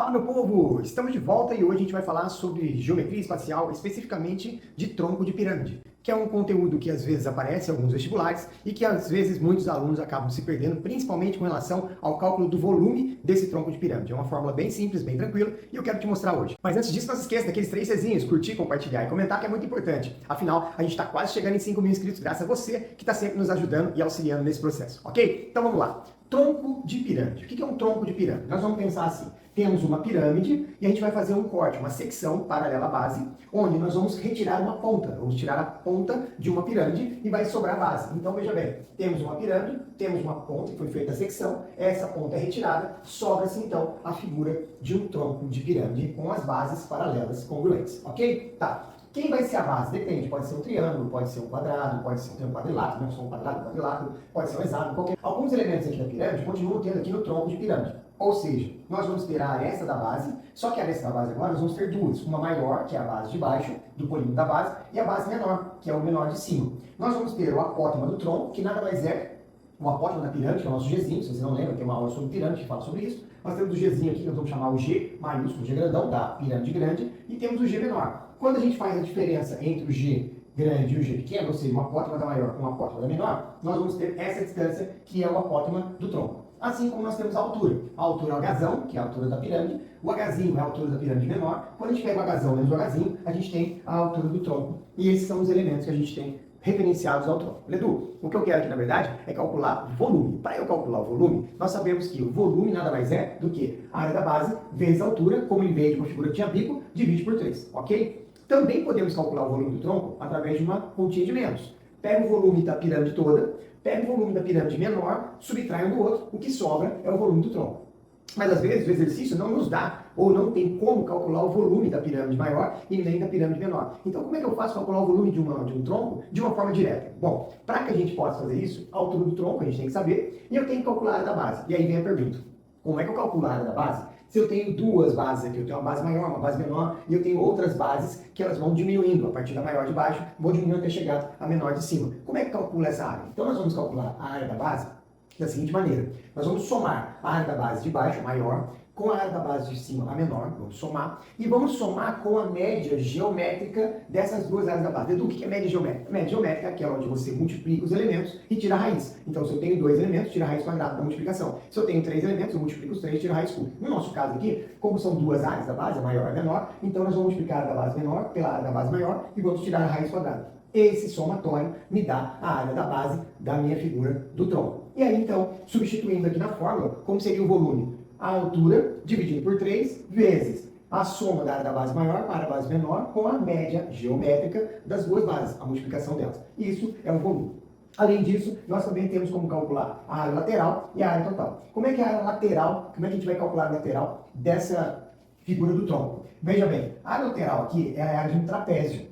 Fala, meu povo! Estamos de volta e hoje a gente vai falar sobre geometria espacial, especificamente de tronco de pirâmide, que é um conteúdo que às vezes aparece em alguns vestibulares e que às vezes muitos alunos acabam se perdendo, principalmente com relação ao cálculo do volume desse tronco de pirâmide. É uma fórmula bem simples, bem tranquila e eu quero te mostrar hoje. Mas antes disso, não se esqueça daqueles 3 Czinhos, curtir, compartilhar e comentar, que é muito importante. Afinal, a gente está quase chegando em 5 mil inscritos, graças a você que está sempre nos ajudando e auxiliando nesse processo, ok? Então vamos lá. Tronco de pirâmide. O que é um tronco de pirâmide? Nós vamos pensar assim. Temos uma pirâmide e a gente vai fazer um corte, uma secção paralela à base, onde nós vamos retirar uma ponta. Vamos tirar a ponta de uma pirâmide e vai sobrar a base. Então, veja bem, temos uma pirâmide, temos uma ponta que foi feita a secção, essa ponta é retirada, sobra-se então a figura de um tronco de pirâmide com as bases paralelas congruentes, ok? Tá. Quem vai ser a base? Depende, pode ser um triângulo, pode ser um quadrado, pode ser um quadrilátero, não só um quadrilátero, pode ser um hexágono, qualquer. Alguns elementos aqui da pirâmide continuam tendo aqui no tronco de pirâmide. Ou seja, nós vamos ter a aresta da base, só que a aresta da base agora nós vamos ter duas. Uma maior, que é a base de baixo, do polígono da base, e a base menor, que é o menor de cima. Nós vamos ter o apótema do tronco, que nada mais é o apótema da pirâmide, que é o nosso Gzinho. Se você não lembra, tem uma aula sobre pirâmide que fala sobre isso. Nós temos o Gzinho aqui, que nós vamos chamar o G maiúsculo, G grandão, da pirâmide grande, e temos o G menor. Quando a gente faz a diferença entre o G grande e o G pequeno, ou seja, um apótema da maior com um apótema da menor, nós vamos ter essa distância, que é o apótema do tronco. Assim como nós temos a altura. A altura é o Hzão, que é a altura da pirâmide. O Hzinho é a altura da pirâmide menor. Quando a gente pega o Hzão menos o Hzinho, a gente tem a altura do tronco. E esses são os elementos que a gente tem referenciados ao tronco. Ledu, o que eu quero aqui, na verdade, é calcular volume. Para eu calcular o volume, nós sabemos que o volume nada mais é do que a área da base vezes a altura, como ele veio de uma figura que tinha bico, divide por 3, ok? Também podemos calcular o volume do tronco através de uma continha de menos. Pega o volume da pirâmide toda, pega o volume da pirâmide menor, subtrai um do outro, o que sobra é o volume do tronco. Mas às vezes o exercício não nos dá, ou não tem como calcular o volume da pirâmide maior e nem da pirâmide menor. Então como é que eu faço calcular o volume de um tronco de uma forma direta? Bom, para que a gente possa fazer isso, a altura do tronco a gente tem que saber, e eu tenho que calcular a área da base. E aí vem a pergunta, como é que eu calculo a área da base? Se eu tenho duas bases aqui, eu tenho uma base maior, uma base menor, e eu tenho outras bases que elas vão diminuindo, a partir da maior de baixo, vou diminuindo até chegar à menor de cima. Como é que calcula essa área? Então nós vamos calcular a área da base da seguinte maneira. Nós vamos somar a área da base de baixo, a maior, com a área da base de cima, a menor, vamos somar, e vamos somar com a média geométrica dessas duas áreas da base. Edu, o que é média geométrica? Média geométrica é aquela onde você multiplica os elementos e tira a raiz. Então, se eu tenho 2 elementos, tira a raiz quadrada da multiplicação. Se eu tenho 3 elementos, eu multiplico os 3 e tiro a raiz cubo. No nosso caso aqui, como são duas áreas da base, a maior e a menor, então nós vamos multiplicar a área da base menor pela área da base maior e vamos tirar a raiz quadrada. Esse somatório me dá a área da base da minha figura do tronco. E aí, então, substituindo aqui na fórmula, como seria o volume? A altura dividido por 3 vezes a soma da área da base maior para a base menor com a média geométrica das duas bases, a multiplicação delas. Isso é o volume. Além disso, nós também temos como calcular a área lateral e a área total. Como é que é a área lateral, como é que a gente vai calcular a lateral dessa figura do tronco? Veja bem, a área lateral aqui é a área de um trapézio,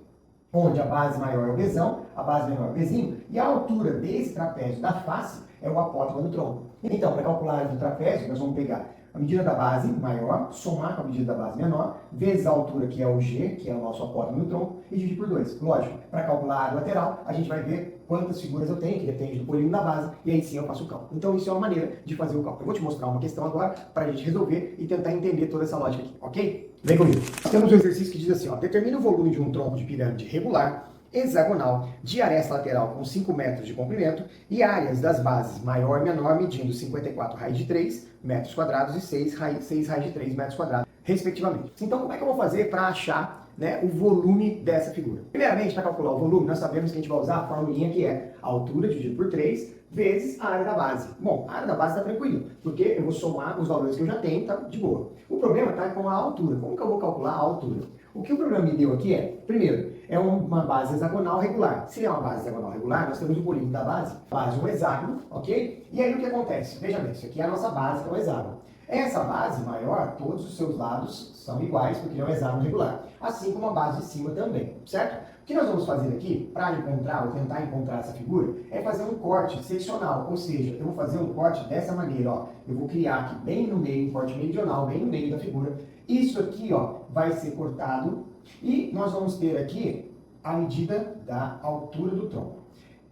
onde a base maior é o Bzão, a base menor é o Bzinho, e a altura desse trapézio da face é o apótema do tronco. Então, para calcular a área do trapézio, nós vamos pegar a medida da base maior, somar com a medida da base menor, vezes a altura, que é o G, que é o nosso apótema do tronco, e dividir por 2. Lógico, para calcular a área lateral, a gente vai ver quantas figuras eu tenho, que depende do polígono da base, e aí sim eu faço o cálculo. Então, isso é uma maneira de fazer o cálculo. Eu vou te mostrar uma questão agora, para a gente resolver e tentar entender toda essa lógica aqui, ok? Vem comigo. Temos um exercício que diz assim, ó, determina o volume de um tronco de pirâmide regular, hexagonal, de aresta lateral com 5 metros de comprimento e áreas das bases maior e menor medindo 54 raiz de 3 metros quadrados e 6 raiz de 3 metros quadrados, respectivamente. Então, como é que eu vou fazer para achar, né, o volume dessa figura? Primeiramente, para calcular o volume, nós sabemos que a gente vai usar a formulinha que é a altura dividido por 3 vezes a área da base. Bom, a área da base está tranquilo, porque eu vou somar os valores que eu já tenho, tá de boa. O problema está com a altura. Como que eu vou calcular a altura? O que o programa me deu aqui é, primeiro, é uma base hexagonal regular. Se é uma base hexagonal regular, nós temos o polígono da base um hexágono, ok? E aí o que acontece? Veja bem, isso aqui é a nossa base, que é o hexágono. Essa base maior, todos os seus lados são iguais, porque é um hexágono regular. Assim como a base de cima também, certo? O que nós vamos fazer aqui, para encontrar, ou tentar encontrar essa figura, é fazer um corte seccional. Ou seja, eu vou fazer um corte dessa maneira, ó. Eu vou criar aqui bem no meio, um corte meridional, bem no meio da figura. Isso aqui, ó, vai ser cortado. E nós vamos ter aqui a medida da altura do tronco.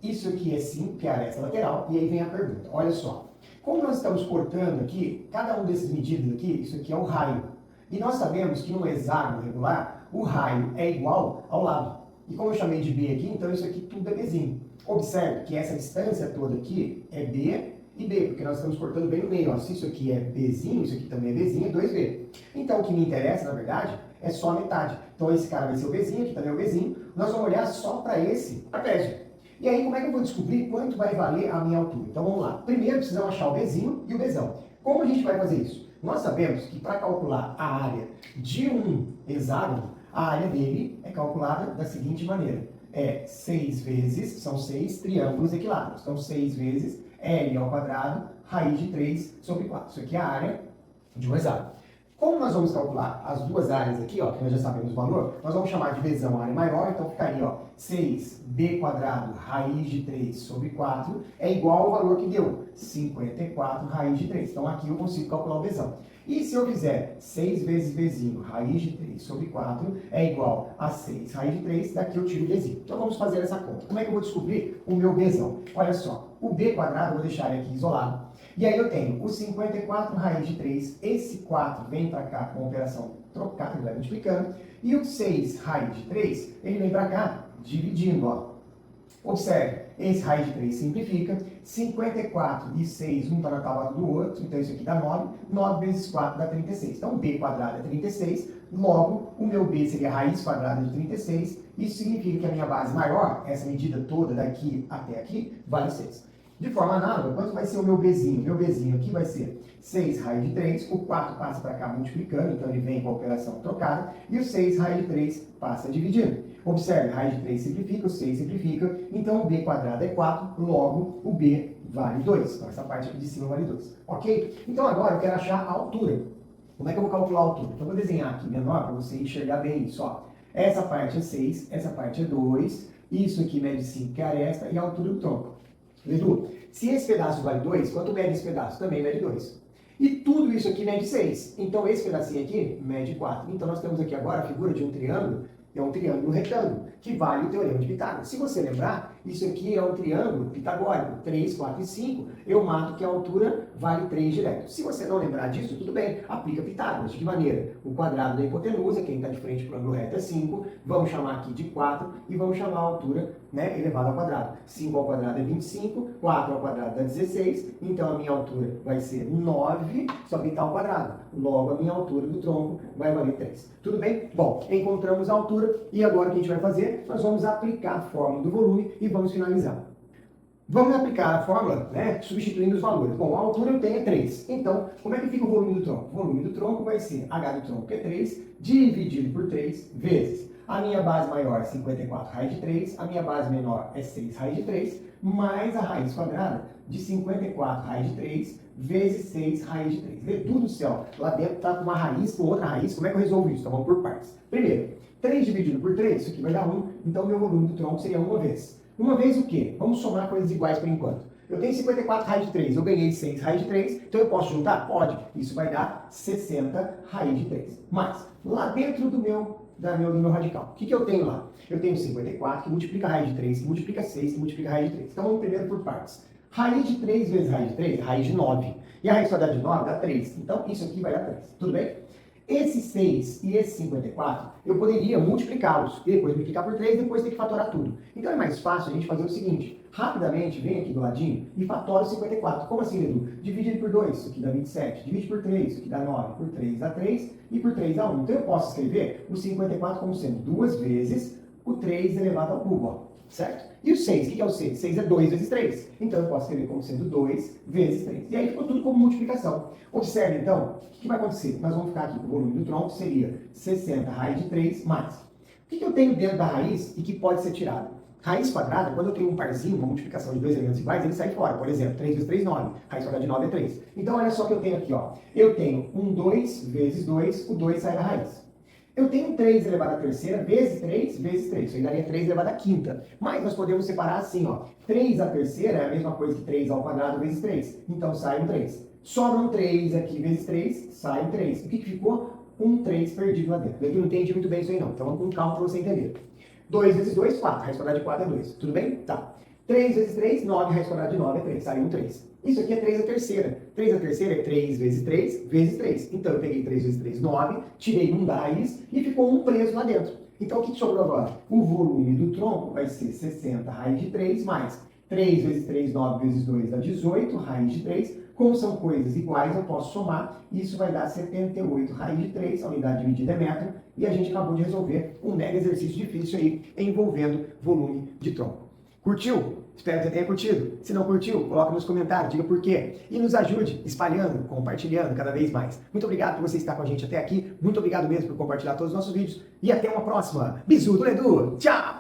Isso aqui é sim, que é a aresta lateral. E aí vem a pergunta. Olha só. Como nós estamos cortando aqui, cada um desses medidas aqui, isso aqui é o raio. E nós sabemos que num hexágono regular, o raio é igual ao lado. E como eu chamei de B aqui, então isso aqui tudo é Bzinho. Observe que essa distância toda aqui é B e B, porque nós estamos cortando bem no meio. Ó. Se isso aqui é Bzinho, isso aqui também é Bzinho, é 2B. Então o que me interessa, na verdade, é só a metade. Então esse cara vai ser o Bzinho, aqui também é o Bzinho. Nós vamos olhar só para esse trapézio. E aí, como é que eu vou descobrir quanto vai valer a minha altura? Então vamos lá. Primeiro precisamos achar o Bzinho e o Bzão. Como a gente vai fazer isso? Nós sabemos que para calcular a área de um hexágono, a área dele é calculada da seguinte maneira. É 6 vezes, são 6 triângulos equiláteraos. Então 6 vezes L ao quadrado, raiz de 3 sobre 4. Isso aqui é a área de um hexágono. Como nós vamos calcular as duas áreas aqui, ó, que nós já sabemos o valor, nós vamos chamar de Bzão a área maior, então ficaria ó, 6b quadrado raiz de 3 sobre 4 é igual ao valor que deu, 54 raiz de 3. Então aqui eu consigo calcular o Bzão. E se eu fizer 6 vezes Bzinho raiz de 3 sobre 4 é igual a 6 raiz de 3, daqui eu tiro o Bzinho. Então vamos fazer essa conta. Como é que eu vou descobrir o meu Bzão? Olha só, o b quadrado eu vou deixar ele aqui isolado. E aí eu tenho o 54 raiz de 3, esse 4 vem para cá com a operação trocar, ele vai multiplicando, e o 6 raiz de 3, ele vem para cá dividindo, ó. Observe, esse raiz de 3 simplifica, 54 e 6, um está na tábua do outro, então isso aqui dá 9, 9 vezes 4 dá 36. Então b quadrado é 36, logo o meu b seria a raiz quadrada de 36, isso significa que a minha base maior, essa medida toda daqui até aqui, vale 6. De forma análoga, quanto vai ser o meu Bzinho? Meu Bzinho aqui vai ser 6 raiz de 3, o 4 passa para cá multiplicando, então ele vem com a operação trocada, e o 6 raiz de 3 passa dividindo. Observe, raiz de 3 simplifica, o 6 simplifica, então o b quadrado é 4, logo o b vale 2. Então essa parte aqui de cima vale 2, ok? Então agora eu quero achar a altura. Como é que eu vou calcular a altura? Então eu vou desenhar aqui menor para você enxergar bem isso, ó. Essa parte é 6, essa parte é 2, isso aqui mede 5, que é a aresta, e a altura do tronco. Edu, se esse pedaço vale 2, quanto mede esse pedaço? Também mede 2. E tudo isso aqui mede 6. Então esse pedacinho aqui mede 4. Então nós temos aqui agora a figura de um triângulo, é um triângulo retângulo, que vale o teorema de Pitágoras. Se você lembrar, isso aqui é um triângulo pitagórico, 3, 4 e 5, eu mato que a altura vale 3 direto. Se você não lembrar disso, tudo bem, aplica Pitágoras. De que maneira? O quadrado da hipotenusa, quem está de frente para o ângulo reto é 5, vamos chamar aqui de 4 e vamos chamar a altura, né, elevada ao quadrado. 5 ao quadrado é 25, 4 ao quadrado dá 16, então a minha altura vai ser 9, só que está ao quadrado. Logo, a minha altura do tronco vai valer 3. Tudo bem? Bom, encontramos a altura e agora o que a gente vai fazer? Nós vamos aplicar a fórmula do volume e vamos finalizar. Vamos aplicar a fórmula, né, substituindo os valores. Bom, a altura eu tenho é 3. Então, como é que fica o volume do tronco? O volume do tronco vai ser h do tronco, que é 3, dividido por 3 vezes. A minha base maior é 54 raiz de 3, a minha base menor é 6 raiz de 3, mais a raiz quadrada de 54 raiz de 3 vezes 6 raiz de 3. Vê tudo do céu. Lá dentro está com uma raiz, com outra raiz. Como é que eu resolvo isso? Então vamos por partes. Primeiro, 3 dividido por 3, isso aqui vai dar 1, então meu volume do tronco seria uma vez. Uma vez o quê? Vamos somar coisas iguais por enquanto. Eu tenho 54 raiz de 3, eu ganhei 6 raiz de 3, então eu posso juntar? Pode. Isso vai dar 60 raiz de 3. Mas, lá dentro do meu radical, o que eu tenho lá? Eu tenho 54, que multiplica raiz de 3, que multiplica 6, que multiplica raiz de 3. Então vamos primeiro por partes. Raiz de 3 vezes raiz de 3 é raiz de 9. E a raiz quadrada de 9 dá 3. Então isso aqui vai dar 3. Tudo bem? Esse 6 e esse 54, eu poderia multiplicá-los, e depois multiplicar por 3, depois ter que fatorar tudo. Então é mais fácil a gente fazer o seguinte, rapidamente, vem aqui do ladinho e fatora o 54. Como assim, Edu? Divide ele por 2, isso aqui dá 27. Divide por 3, isso aqui dá 9. Por 3 dá 3 e por 3 dá 1. Então eu posso escrever o 54 como sendo 2 vezes o 3 elevado ao cubo, ó. Certo? E o 6, o que é o 6? 6 é 2 vezes 3. Então eu posso escrever como sendo 2 vezes 3. E aí ficou tudo como multiplicação. Observe então, o que vai acontecer? Nós vamos ficar aqui com o volume do tronco, seria 60 raiz de 3 mais. O que eu tenho dentro da raiz e que pode ser tirado? Raiz quadrada, quando eu tenho um parzinho, uma multiplicação de dois elementos iguais, ele sai fora. Por exemplo, 3 vezes 3, 9. Raiz quadrada de 9 é 3. Então olha só o que eu tenho aqui, ó. Eu tenho um 2 vezes 2, o 2 sai da raiz. Eu tenho 3 elevado à terceira vezes 3 vezes 3. Isso aí daria 3 elevado à quinta. Mas nós podemos separar assim, ó. 3 à terceira é a mesma coisa que 3 ao quadrado vezes 3. Então sai um 3. Sobra um 3 aqui vezes 3, sai um 3. O que ficou? Um 3 perdido lá dentro. Eu não entendi muito bem isso aí não. Então vamos com calma para você entender. 2 vezes 2, 4. A raiz quadrada de 4 é 2. Tudo bem? Tá. 3 vezes 3, 9, raiz quadrada de 9 é 3, saiu um 3. Isso aqui é 3 a terceira. 3 a terceira é 3 vezes 3 vezes 3. Então eu peguei 3 vezes 3, 9, tirei um da raiz e ficou um preso lá dentro. Então o que sobrou agora? O volume do tronco vai ser 60 raiz de 3 mais 3 vezes 3, 9 vezes 2 dá 18, raiz de 3. Como são coisas iguais, eu posso somar. Isso vai dar 78 raiz de 3, a unidade dividida é metro. E a gente acabou de resolver um mega exercício difícil aí, envolvendo volume de tronco. Curtiu? Espero que você tenha curtido. Se não curtiu, coloca nos comentários, diga por quê. E nos ajude espalhando, compartilhando cada vez mais. Muito obrigado por você estar com a gente até aqui. Muito obrigado mesmo por compartilhar todos os nossos vídeos. E até uma próxima. Bisu do Edu. Tchau!